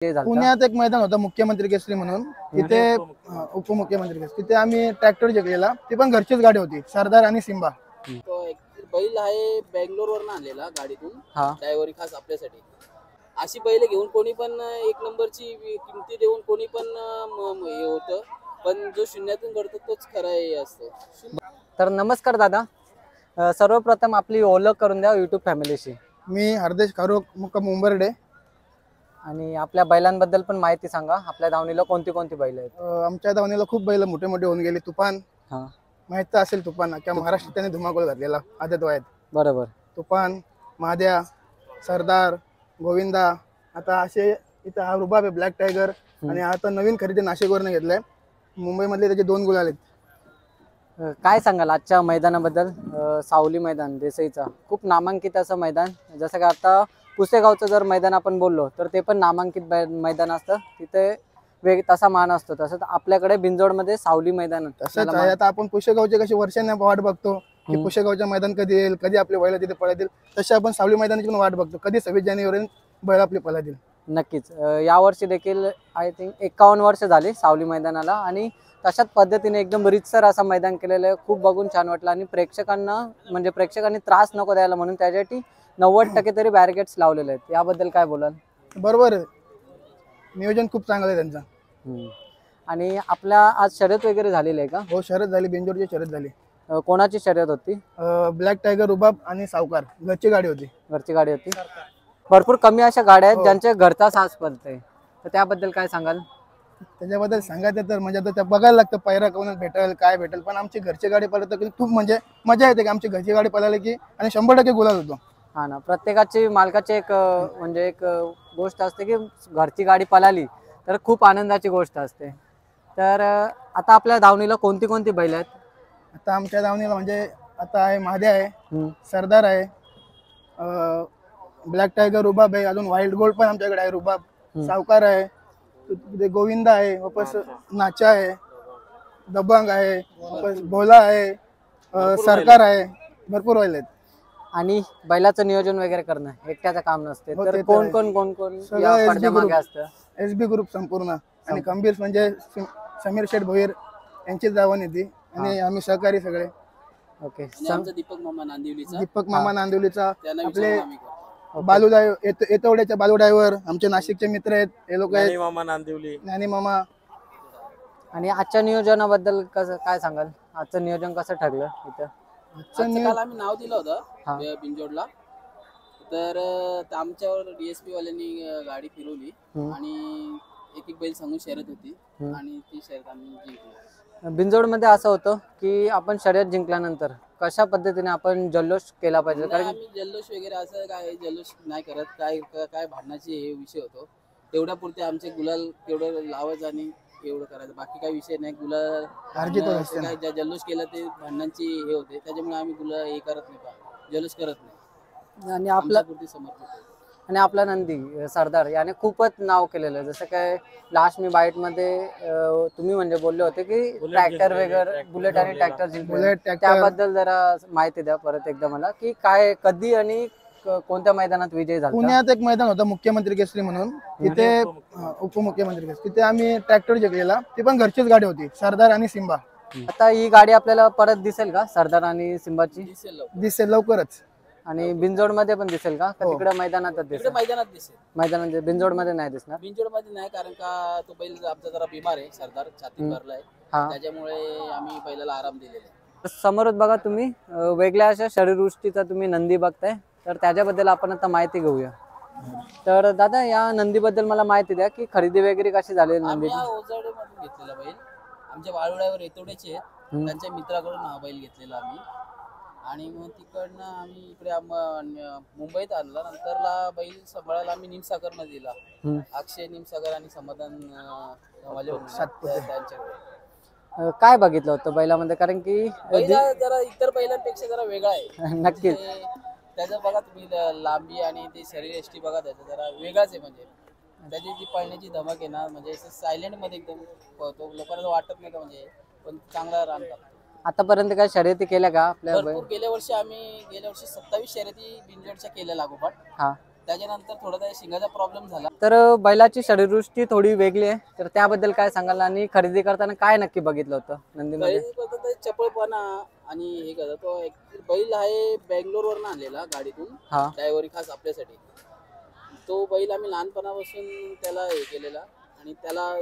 ते झालं पुण्यात एक मैदान होतं मुख्यमंत्री केसरी म्हणून, तिथे उपमुख्यमंत्री केसरी, तिथे आम्ही ट्रॅक्टर जिंकलेला. ती पण घरचीच गाडी होती, सरदार आणि सिम्बा. तो एक बैल आहे बेंगलोरवरून आणलेला गाडीतून, ड्रायव्हर खास आपल्यासाठी. अशी बैल घेऊन कोणी पण एक नंबरची किमती देऊन कोणी पण हे होतं, पण जो शून्यातून करतो तोच खरा हे असतो. तर नमस्कार दादा, सर्वप्रथम आपली ओळख करून द्या युट्यूब फॅमिलीशी. मी हरदेश खारोक, मुक्काम मुंबर्डे. आणि आपल्या बैलांबद्दल पण माहिती सांगा. आपल्या धावणीला कोणती कोणती बैल आहेत? आमच्या धावणीला खूप बैल मोठे मोठे होऊन गेले. तुफान माहित असेल, तुफान किंवा महाराष्ट्रात त्याने धुमाकूळ घातलेला आदत वयात. बरोबर. तुफान, महाद्या, सरदार, गोविंदा. आता असे इथं हा रुबाब आहे ब्लॅक टायगर. आणि आता नवीन खरेदी नाशिकवरनं घेतलाय. मुंबईमधले त्याचे 2 गुलाल आहेत. काय सांगाल आजच्या मैदानाबद्दल? सावली मैदान देसाईचा खूप नामांकित असं मैदान. जसं की आता पुसेगावचं जर मैदान आपण बोललो तर ते पण नामांकित मैदान असतं, तिथे तसा मान असतो. तसंच आपल्याकडे बिंजोडमध्ये सावली मैदान तसंच आहे. आता आपण पुसेगावचे कशी वर्षांनी वाट बघतो की पुसेगावच्या मैदान कधी येईल, कधी आपले बैल तिथे पळतील, तसे आपण सावली मैदानाची पण वाट बघतो, कधी 26 जानेवारी बैल आपले पळतील. नक्कीच. यावर्षी देखील आय थिंक 51 वर्ष झाली सावली मैदानाला. आणि तशाच पद्धतीने एकदम रितसर असं मैदान केलेलं आहे. खूप बघून छान वाटलं. आणि प्रेक्षकांनी त्रास नको द्यायला म्हणून त्यासाठी 90% तरी बॅरिकेड्स लावलेले आहेत. याबद्दल काय बोलाल? बरोबर आहे, नियोजन खूप चांगलं आहे त्यांचं. आणि आपल्या आज शर्यत वगैरे झालेली आहे का? हो, शर्यत झाली, बिंजोडची शर्यत झाली. कोणाची शर्यत होती? ब्लॅक टायगर, रुबाब आणि सावकार. घरची गाडी होती. घरची गाडी होती. भरपूर कमी अशा गाड्या आहेत ज्यांच्या घरचा साज पडते, तर त्याबद्दल काय सांगाल? त्याच्याबद्दल सांगायचं तर म्हणजे आता बघायला लागतं पैरा कोणाला भेटेल, काय भेटेल. पण आमची घरची गाडी पळत की खूप म्हणजे मजा येते की आमची घरची गाडी पळाली की, आणि 100% गुलाल होतो. हा ना, प्रत्येकाची मालकाची एक म्हणजे एक गोष्ट असते की घरची गाडी पळाली तर खूप आनंदाची गोष्ट असते. तर आता आपल्या धावणीला कोणती कोणती बैल आहेत? आता आमच्या धावणीला म्हणजे आता आहे महाद्या आहे, सरदार आहे, ब्लॅक टायगर, रुबाब आहे, अजून व्हाईट गोल्ड पण आमच्याकडे आहे, रुबाब, सावकार आहे, गोविंदा आहे, वापस नाचा आहे, दबंग आहे, वापस भोला आहे, सरकार आहे. भरपूर बैल आहेत. आणि बैलाचं नियोजन वगैरे करणं एकट्याचं काम नसते, तर कोण या पडद्यामागे असतं? एसबी ग्रुप संपूर्ण. आणि खंबीर म्हणजे समीर शेठ भोईर यांची धावण येते. आणि आम्ही सहकारी सगळे. ओके. दीपक मामा नांदिवलीचा, आपले बालूदाय येतवड्याच्या बालू ड्रायव्हर, आमचे नाशिकचे मित्र आहेत, हे लोक आहेत, ज्ञानी मामा. आणि आजच्या नियोजनाबद्दल कसं काय सांगाल? आजचं नियोजन कसं ठरलं इथं? काल आम्ही नाव दिलं होतं बिंजोडला, तर आमच्यावर डीएसपी वाल्यांनी गाडी फिरवली आणि एक बैल सांगून शर्यत होती आणि ती शर्यत आम्ही जिंकलो. बिंजोडमध्ये असं होतं की आपण शर्यत जिंकल्यानंतर कशा पद्धतीने आपण जल्लोष केला पाहिजे? कारण आम्ही जल्लोष वगैरे असं काय जल्लोष नाही करत. काय भांडणाचे हे विषय होतो, तेवढ्यापुरते आमचे गुलाल तेवढं लावायचं आणि एवढं करायचं, बाकी काही विषय नाही. गुलाल काय जल्लोष केला ते भांडणांची हे होते, त्याच्यामुळे आम्ही गुलाल हे करत नाही, जल्लोष करत नाही. आणि आपला नंदी सरदार याने खूपच नाव केलेलं आहे. जसं काय लास्ट मी बाईट मध्ये तुम्ही म्हणजे बोलले होते की ट्रॅक्टर वगैरे, बुलेट आणि ट्रॅक्टर जिंकले, त्याबद्दल जरा माहिती द्या परत एकदा मला, की काय, कधी आणि कोणत्या मैदानात विजय झाला? पुण्यात एक मैदान होतं मुख्यमंत्री केसरी म्हणून, तिथे उपमुख्यमंत्री केसरी, तिथे आम्ही ट्रॅक्टर जिंकलेला. ती पण घरचीच गाडी होती, सरदार आणि सिम्बा. आता ही गाडी आपल्याला परत दिसेल का, सरदार आणि सिम्बाची? दिसेल लवकरच. आणि बिंजोड मध्ये पण दिसेल का? तिकडे मैदानातच दिसेल? मैदानात बिंजोड मध्ये नाही दिसणार. बिंजोड मध्ये नाही, कारण का तो बैल आमचा जरा बिमार आहे, सरदार छाती भरलाय, त्याच्यामुळे आम्ही बैलाला आराम दिलेला आहे. समोरच बघा तुम्ही वेगळ्या अशा शरीरवृष्टीचा तुम्ही नंदी बघताय, तर त्याच्याबद्दल आपण आता माहिती घेऊया. तर दादा, या नंदीबद्दल मला माहिती द्या की खरेदी वगैरे कशी झाली नंदीची? ओझरडेमधून घेतलेला बैल, आमच्या बाळूड्यावर येतोड्याचे आहेत, त्यांच्या मित्राकडून हा बैल घेतलेला आम्ही. आणि मग तिकडनं आम्ही इकडे मुंबईत आणला. नंतरला बैल सांभाळायला आम्ही निमसागर मध्ये दिला, अक्षय निमसागर आणि समाधान त्यांच्याकडे. काय बघितलं होतं बैलामध्ये? कारण की जरा इतर बैलांपेक्षा जरा वेगळा आहे. नक्कीच. त्याचं बघा तुम्ही लांबी आणि ते शरीर एष्टी बघा, त्याचं जरा वेगळाच आहे. म्हणजे त्याची जी पळण्याची धमक आहे ना, म्हणजे सायलेंट मध्ये एकदम पळतो, लोकांना वाटत नाही का, म्हणजे पण चांगला रान करतो. आतापर्यंत काय शर्यती केल्या का आपल्या? गेल्या वर्षी 27 शर्यती बिंजोडच्या केल्या लागोपाठ. त्याच्यानंतर थोडा त्या शिंगाचा प्रॉब्लेम झाला. तर बैलाची शरीरदृष्टी थोडी वेगळी आहे, तर त्याबद्दल काय सांगाल आणि खरेदी करताना काय नक्की बघितलं होतं नंदीमध्ये? खरेदी करतात ते चपळपणा आणि हे करतात. तो एक बैल आहे बेंगलोरवरून आणलेला गाडीतून, हा. ड्रायव्हरी खास आपल्यासाठी. तो बैल आम्ही लहानपणापासून त्याला हे केलेला आणि त्याला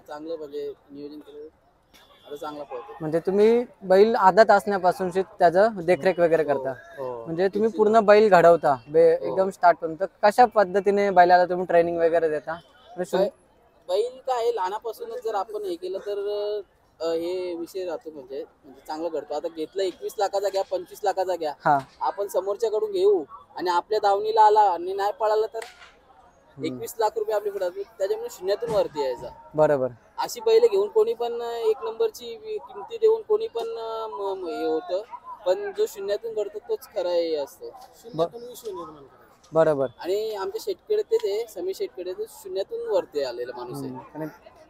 चांगलं म्हणजे नियोजन केलं, आता चांगला पळतो. म्हणजे तुम्ही बैल आदत असण्यापासून त्याचं देखरेख वगैरे करता, म्हणजे तुम्ही पूर्ण बैल घडवता एकदम स्टार्ट करून. तर कशा पद्धतीने बैलाला तुम्ही ट्रेनिंग वगैरे देता? बैल काय आहे, लहानापासूनच जर आपण हे केलं तर हे विषय राहतो, म्हणजे चांगलं घडतो. आता घेतलं 21 लाखाचा घ्या, 25 लाखाचा घ्या, हा, आपण समोरच्याकडून घेऊ आणि आपल्या दावणीला आला आणि नाही पळाला तर 21 लाख रुपये आपले पडतात. त्याच्यामुळे शून्यातून वरती यायचा. बरोबर. अशी बैल घेऊन कोणी पण एक नंबरची किमती देऊन कोणी पण हे होतं, पण जो शून्यातून घडतो तोच खरा हे असतो. शून्यातून विश्व निर्माण करायचा. बरोबर. आणि आमच्या शेतकडे ते समीर शेतकडे शून्यातून वरती आलेला माणूस आहे. आणि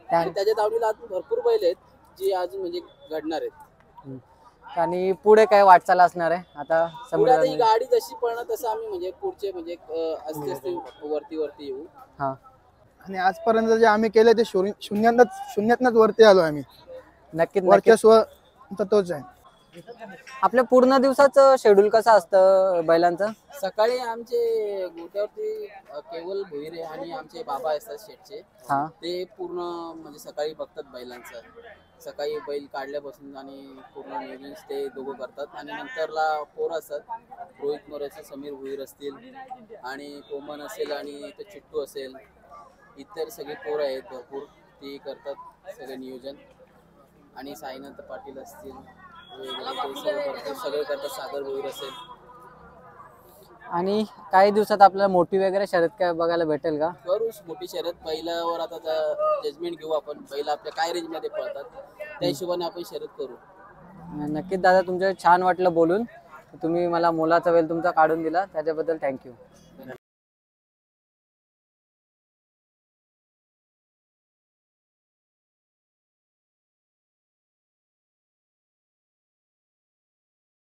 आणि त्याच्या दावणीला अजून भरपूर बैल आहेत जी अजून म्हणजे घडणार आहेत. आणि पुढे काय वाटचाल असणार आहे आता? पुढे आता ही गाडी जशी पळणार तसं आम्ही म्हणजे पुढचे म्हणजे असते असते वरती येऊ. हा. आणि आजपर्यंत जे आम्ही केले ते शून्यातनच वरती आलो आम्ही. नक्कीच. वर्चस्व तोच आहे. आपल्या पूर्ण दिवसाचं शेड्यूल कसं असतं बैलांचं? सकाळी आमचे गोट्यावरती केवल भोईरे आणि आमचे बाबा असतात शेटचे, हा. ते पूर्ण म्हणजे सकाळी बघतात बैलांचं. सकाळी बैल काढल्यापासून आणि पूर्ण नियोजन ते दोघं करतात. आणि नंतरला पोरं असतात, रोहित मोरे असेल, समीर भुईर असतील आणि कोमन असेल आणि ते चिट्टू असेल, इतर सगळे पोरं आहेत भरपूर, ते करतात सगळे नियोजन. आणि साईनाथ पाटील असतील सगळे करतात, सागर भोईर असेल. आणि काही दिवसात आपल्याला मोठी वगैरे शर्यत काय बघायला भेटेल का? करू मोठी शर्यत. बैलावर आता जजमेंट घेऊ आपण, बैल आपल्या काय रेंज मध्ये पळतात त्या हिशोबाने आपण शर्यत करू. नक्कीच दादा, तुमच्या छान वाटलं बोलून. तुम्ही मला मोलाचा वेळ तुमचा काढून दिला त्याच्याबद्दल थँक्यू.